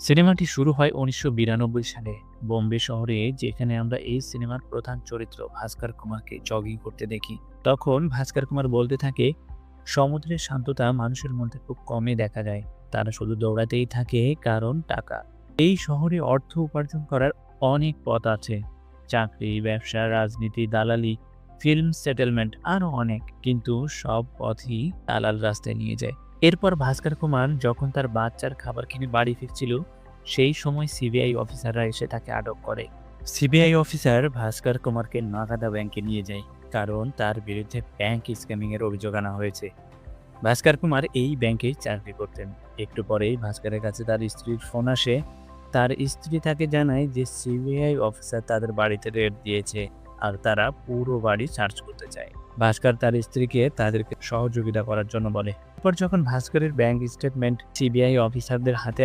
সিনেমাটি শুরু হয় ১৯৯২ সালে বোম্বে শহরে, যেখানে আমরা এই সিনেমার প্রধান চরিত্র ভাস্কর কুমারকে জগিং করতে দেখি। তখন ভাস্কর কুমার বলতে থাকে, সমুদ্রের শান্ততা মানুষের মধ্যে খুব কমই দেখা যায়। তারা শুধু দৌড়াতেই থাকে কারণ টাকা। এই শহরে অর্থ উপার্জন করার অনেক পথ আছে। চাকরি, ব্যবসা, রাজনীতি, দালালি, ফিল্ম সেটেলমেন্ট আরো অনেক। কিন্তু সব পথই দালাল রাস্তায় নিয়ে যায়। এরপর ভাস্কর কুমার যখন তার বাচ্চার খাবার কিনে বাড়ি ফিরছিল, সেই সময় সিবিআই অফিসাররা এসে তাকে আটক করে। সিবিআই অফিসার ভাস্কর কুমারকে নাগাদা ব্যাংকে নিয়ে যায়, কারণ তার বিরুদ্ধে ব্যাংক স্ক্যামিং এর অভিযোগ আনা হয়েছে। ভাস্কর কুমার এই ব্যাংকেই চাকরি করতেন। একটু পরেই ভাস্করের কাছে তার স্ত্রীর ফোন আসে। তার স্ত্রী তাকে জানায় যে সিবিআই অফিসার তাদের বাড়িতে রেড দিয়েছে আর তারা পুরো বাড়ি সার্চ করতে চায়। ভাস্কর তার স্ত্রীকে তাদেরকে সহযোগিতা করার জন্য বলে। এরপর যখন ভাস্করের ব্যাংক স্টেটমেন্ট সিবিআই অফিসারদের হাতে